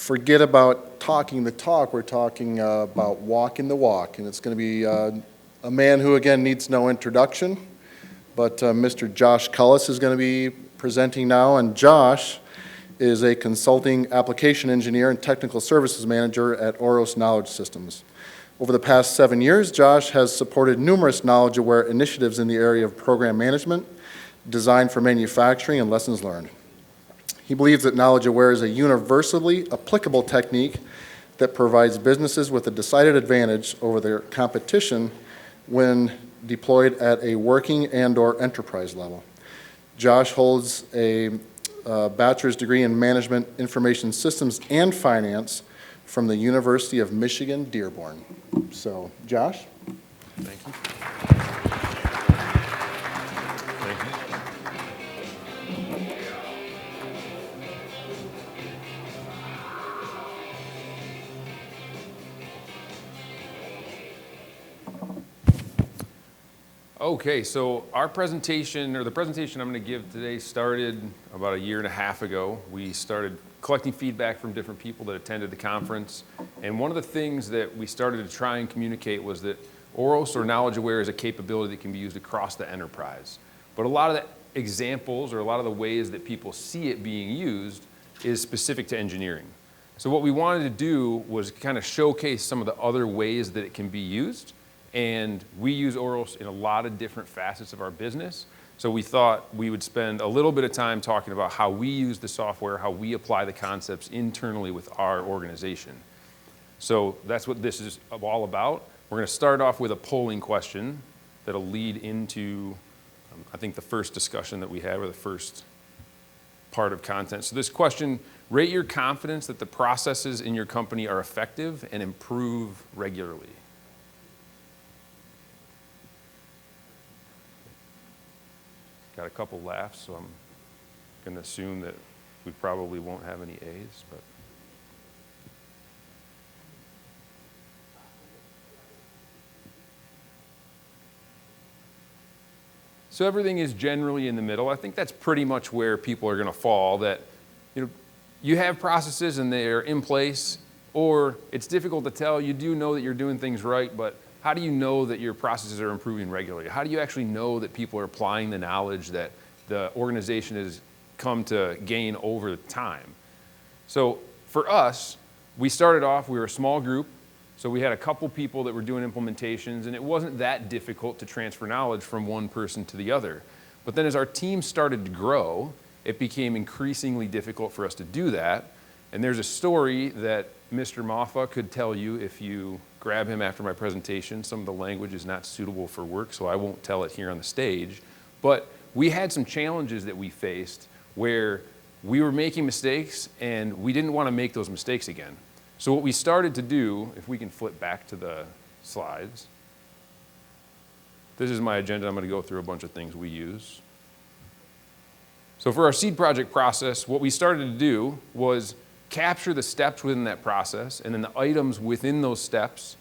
forget about talking the talk. We're talking about walking the walk. And it's going to be a man who, again, needs no introduction. But Mr. Josh Kullis is going to be presenting now. And Josh is a consulting application engineer and technical services manager at Auros Knowledge Systems. Over the past 7 years, Josh has supported numerous knowledge-aware initiatives in the area of program management, design for manufacturing, and lessons learned. He believes that knowledge-aware is a universally applicable technique that provides businesses with a decided advantage over their competition when deployed at a working and/or enterprise level. Josh holds a bachelor's degree in management, information systems, and finance from the University of Michigan, Dearborn. So, Josh? Thank you. Thank you. Okay, so our presentation, or the presentation I'm going to give today, started about 1.5 years ago. We started collecting feedback from different people that attended the conference, and one of the things that we started to try and communicate was that Auros, or knowledge aware, is a capability that can be used across the enterprise. But a lot of the examples, or a lot of the ways that people see it being used, is specific to engineering. So what we wanted to do was kind of showcase some of the other ways that it can be used. And we use Auros in a lot of different facets of our business. So we thought we would spend a little bit of time talking about how we use the software, how we apply the concepts internally with our organization. So that's what this is all about. We're going to start off with a polling question that'll lead into, I think, the first discussion that we have, or the first part of content. So this question: rate your confidence that the processes in your company are effective and improve regularly. Got a couple laughs, so I'm going to assume that we probably won't have any A's, but. So everything is generally in the middle. I think that's pretty much where people are going to fall, that you have processes and they're in place, or it's difficult to tell. You do know that you're doing things right, but how do you know that your processes are improving regularly? How do you actually know that people are applying the knowledge that the organization has come to gain over time? So for us, we started off, we were a small group, so we had a couple people that were doing implementations, and it wasn't that difficult to transfer knowledge from one person to the other. But then as our team started to grow, it became increasingly difficult for us to do that. And there's a story that Mr. Moffa could tell you if you grab him after my presentation. Some of the language is not suitable for work, so I won't tell it here on the stage. But we had some challenges that we faced where we were making mistakes and we didn't want to make those mistakes again. So what we started to do, if we can flip back to the slides. This is my agenda. I'm going to go through a bunch of things we use. So for our seed project process, what we started to do was capture the steps within that process and then the items within those steps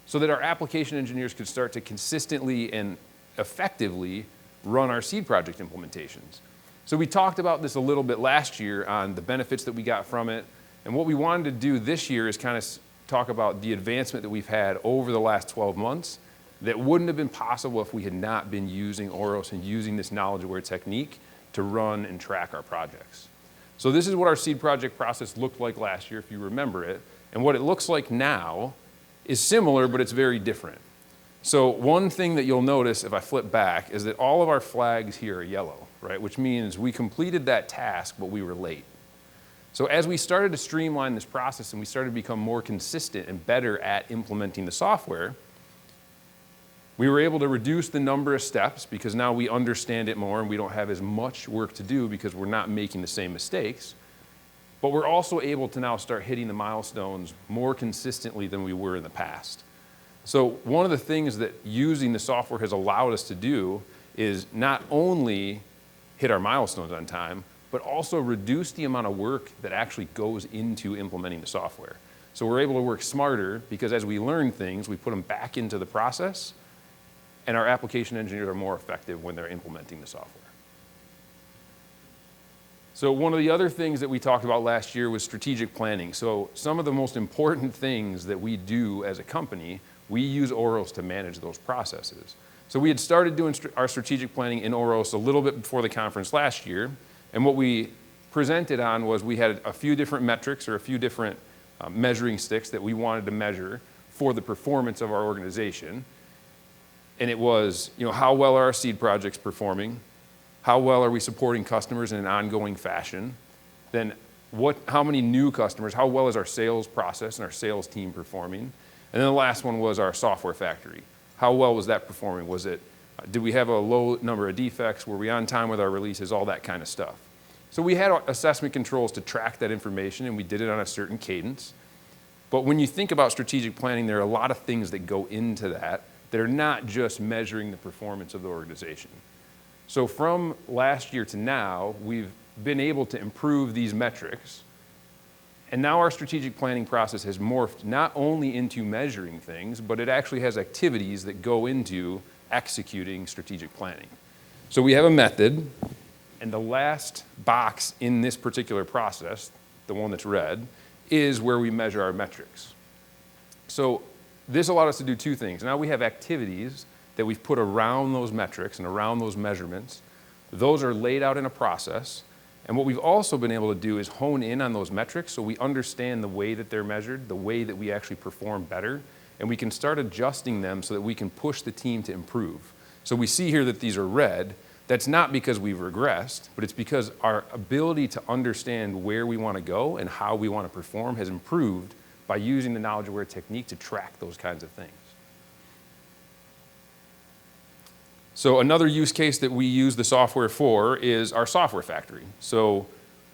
so that our application engineers could start to consistently and effectively run our seed project implementations. So we talked about this a little bit last year on the benefits that we got from it. And what we wanted to do this year is kind of talk about the advancement that we've had over the last 12 months that wouldn't have been possible if we had not been using Auros and using this knowledge-aware technique to run and track our projects. So this is what our seed project process looked like last year, if you remember it. And what it looks like now is similar, but it's very different. So one thing that you'll notice if I flip back is that all of our flags here are yellow, right? Which means we completed that task, but we were late. So as we started to streamline this process and we started to become more consistent and better at implementing the software, we were able to reduce the number of steps because now we understand it more and we don't have as much work to do because we're not making the same mistakes. But we're also able to now start hitting the milestones more consistently than we were in the past. So one of the things that using the software has allowed us to do is not only hit our milestones on time, but also reduce the amount of work that actually goes into implementing the software. So we're able to work smarter because as we learn things, we put them back into the process, and our application engineers are more effective when they're implementing the software. So one of the other things that we talked about last year was strategic planning. So some of the most important things that we do as a company, we use Auros to manage those processes. So we had started doing our strategic planning in Auros a little bit before the conference last year, and what we presented on was we had a few different metrics or a few different measuring sticks that we wanted to measure for the performance of our organization. And it was, how well are our seed projects performing? How well are we supporting customers in an ongoing fashion? Then how many new customers, how well is our sales process and our sales team performing? And then the last one was our software factory. How well was that performing? Did we have a low number of defects? Were we on time with our releases? All that kind of stuff. So we had assessment controls to track that information, and we did it on a certain cadence. But when you think about strategic planning, there are a lot of things that go into that are not just measuring the performance of the organization. So from last year to now, we've been able to improve these metrics. And now our strategic planning process has morphed not only into measuring things, but it actually has activities that go into executing strategic planning. So we have a method, and the last box in this particular process, the one that's red, is where we measure our metrics. So this allowed us to do two things. Now we have activities that we've put around those metrics and around those measurements. Those are laid out in a process. And what we've also been able to do is hone in on those metrics so we understand the way that they're measured, the way that we actually perform better, and we can start adjusting them so that we can push the team to improve. So we see here that these are red. That's not because we've regressed, but it's because our ability to understand where we want to go and how we want to perform has improved by using the knowledge-aware technique to track those kinds of things. So another use case that we use the software for is our software factory. So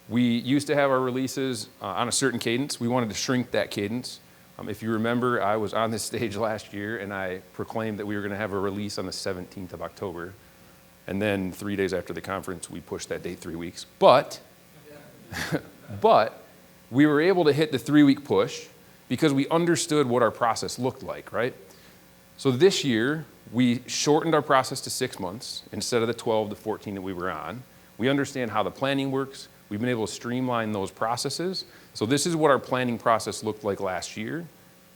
we used to have our releases on a certain cadence. We wanted to shrink that cadence. If you remember, I was on this stage last year and I proclaimed that we were going to have a release on the 17th of October. And then 3 days after the conference, we pushed that date 3 weeks. But we were able to hit the 3-week push because we understood what our process looked like, right? So this year, we shortened our process to 6 months instead of the 12 to 14 that we were on. We understand how the planning works. We've been able to streamline those processes. So this is what our planning process looked like last year.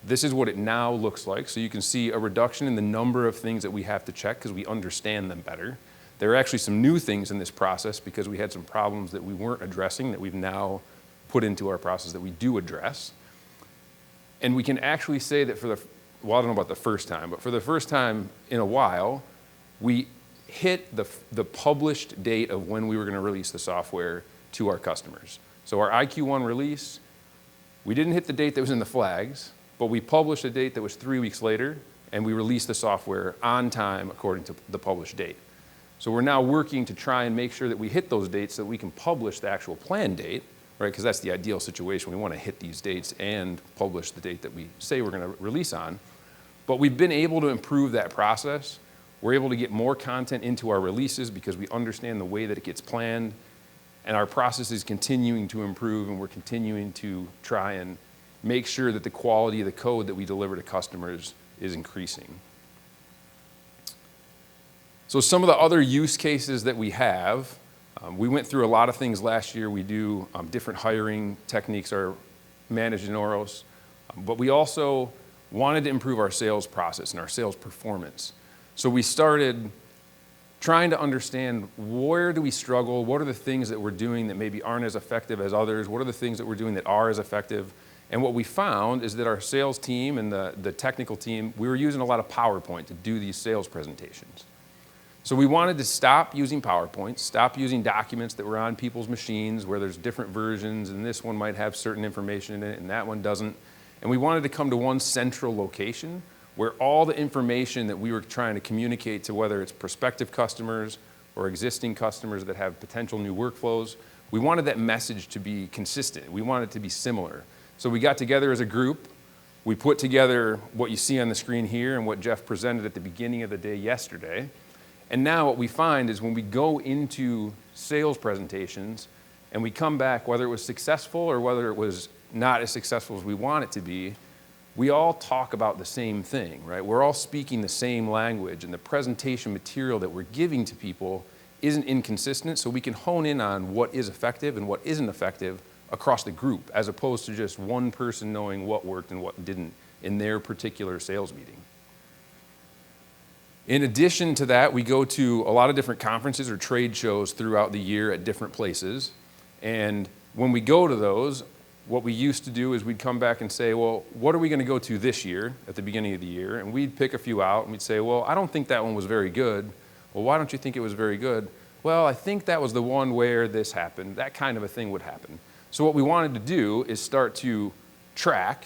This is what it now looks like. So you can see a reduction in the number of things that we have to check because we understand them better. There are actually some new things in this process because we had some problems that we weren't addressing that we've now put into our process that we do address. And we can actually say that I don't know about the first time, but for the first time in a while, we hit the published date of when we were going to release the software to our customers. So our IQ1 release, we didn't hit the date that was in the flags, but we published a date that was 3 weeks later, and we released the software on time according to the published date. So we're now working to try and make sure that we hit those dates so that we can publish the actual planned date, right? Because that's the ideal situation. We want to hit these dates and publish the date that we say we're going to release on. But we've been able to improve that process. We're able to get more content into our releases because we understand the way that it gets planned. And our process is continuing to improve, and we're continuing to try and make sure that the quality of the code that we deliver to customers is increasing. So some of the other use cases that we have, we went through a lot of things last year. We do different hiring techniques are managed in Auros, but we also wanted to improve our sales process and our sales performance. So we started trying to understand where do we struggle, what are the things that we're doing that maybe aren't as effective as others, what are the things that we're doing that are as effective. And what we found is that our sales team and the technical team, we were using a lot of PowerPoint to do these sales presentations. So we wanted to stop using PowerPoint, stop using documents that were on people's machines where there's different versions and this one might have certain information in it and that one doesn't. And we wanted to come to one central location where all the information that we were trying to communicate to, whether it's prospective customers or existing customers that have potential new workflows, we wanted that message to be consistent. We wanted it to be similar. So we got together as a group. We put together what you see on the screen here and what Jeff presented at the beginning of the day yesterday. And now what we find is when we go into sales presentations and we come back, whether it was successful or whether it was not as successful as we want it to be, we all talk about the same thing, right? We're all speaking the same language, and the presentation material that we're giving to people isn't inconsistent, so we can hone in on what is effective and what isn't effective across the group, as opposed to just one person knowing what worked and what didn't in their particular sales meeting. In addition to that, we go to a lot of different conferences or trade shows throughout the year at different places. And when we go to those, what we used to do is we'd come back and say, well, what are we going to go to this year at the beginning of the year? And we'd pick a few out and we'd say, well, I don't think that one was very good. Well, why don't you think it was very good? Well, I think that was the one where this happened. That kind of a thing would happen. So what we wanted to do is start to track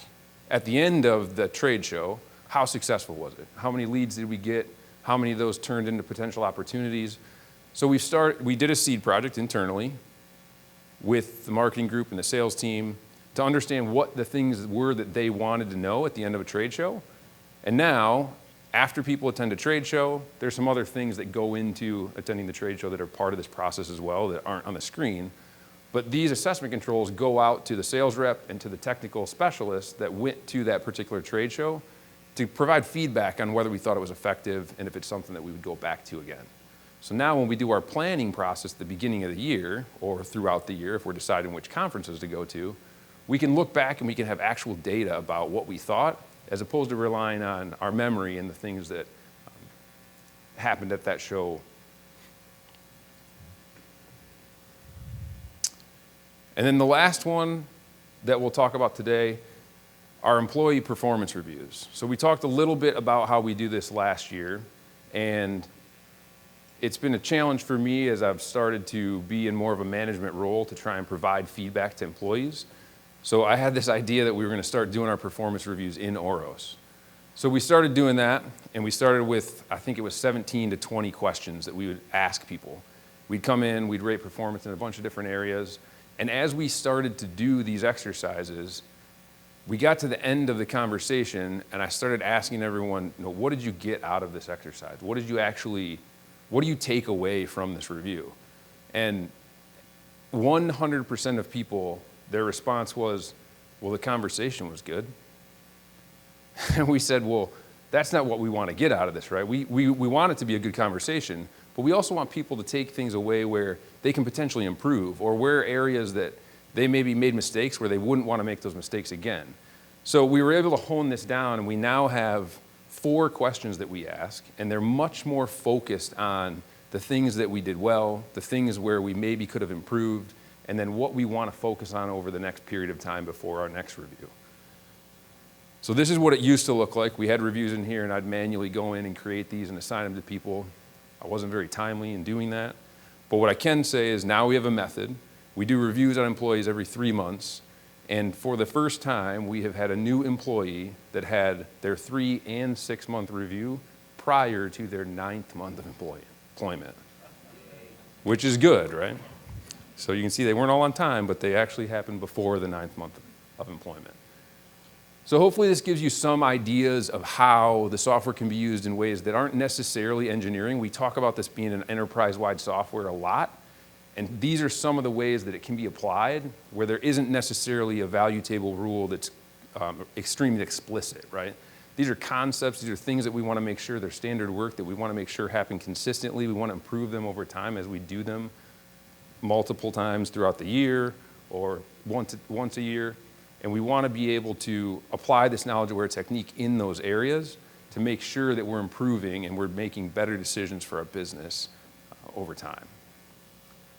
at the end of the trade show, how successful was it? How many leads did we get? How many of those turned into potential opportunities? So we did a seed project internally with the marketing group and the sales team to understand what the things were that they wanted to know at the end of a trade show. And now, after people attend a trade show, there's some other things that go into attending the trade show that are part of this process as well that aren't on the screen. But these assessment controls go out to the sales rep and to the technical specialists that went to that particular trade show to provide feedback on whether we thought it was effective and if it's something that we would go back to again. So now when we do our planning process at the beginning of the year or throughout the year, if we're deciding which conferences to go to, we can look back and we can have actual data about what we thought as opposed to relying on our memory and the things that happened at that show. And then the last one that we'll talk about today are employee performance reviews. So we talked a little bit about how we do this last year, and it's been a challenge for me as I've started to be in more of a management role to try and provide feedback to employees. So I had this idea that we were going to start doing our performance reviews in Auros. So we started doing that, and we started with, I think it was 17 to 20 questions that we would ask people. We'd come in, we'd rate performance in a bunch of different areas, and as we started to do these exercises, we got to the end of the conversation, and I started asking everyone, what did you get out of this exercise? What do you take away from this review? And 100% of people, their response was, well, the conversation was good. And we said, well, that's not what we want to get out of this, right? We want it to be a good conversation, but we also want people to take things away where they can potentially improve, or where areas that they maybe made mistakes where they wouldn't want to make those mistakes again. So we were able to hone this down, and we now have 4 questions that we ask, and they're much more focused on the things that we did well, the things where we maybe could have improved, and then what we want to focus on over the next period of time before our next review. So this is what it used to look like. We had reviews in here, and I'd manually go in and create these and assign them to people. I wasn't very timely in doing that. But what I can say is now we have a method. We do reviews on employees every 3 months, and for the first time, we have had a new employee that had their 3 and 6 month review prior to their 9th month of employment, which is good, right? So you can see they weren't all on time, but they actually happened before the 9th month of employment. So hopefully this gives you some ideas of how the software can be used in ways that aren't necessarily engineering. We talk about this being an enterprise-wide software a lot, and these are some of the ways that it can be applied where there isn't necessarily a value table rule that's extremely explicit, right? These are concepts, these are things that we want to make sure they're standard work, that we want to make sure happen consistently. We want to improve them over time as we do them multiple times throughout the year or once a year. And we want to be able to apply this knowledge-aware technique in those areas to make sure that we're improving and we're making better decisions for our business over time.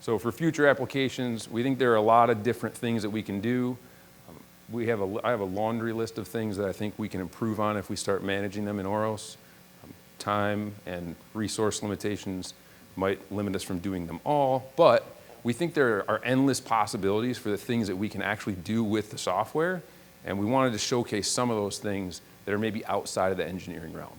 So for future applications, we think there are a lot of different things that we can do. I have a laundry list of things that I think we can improve on if we start managing them in Auros. Time and resource limitations might limit us from doing them all, but we think there are endless possibilities for the things that we can actually do with the software, and we wanted to showcase some of those things that are maybe outside of the engineering realm.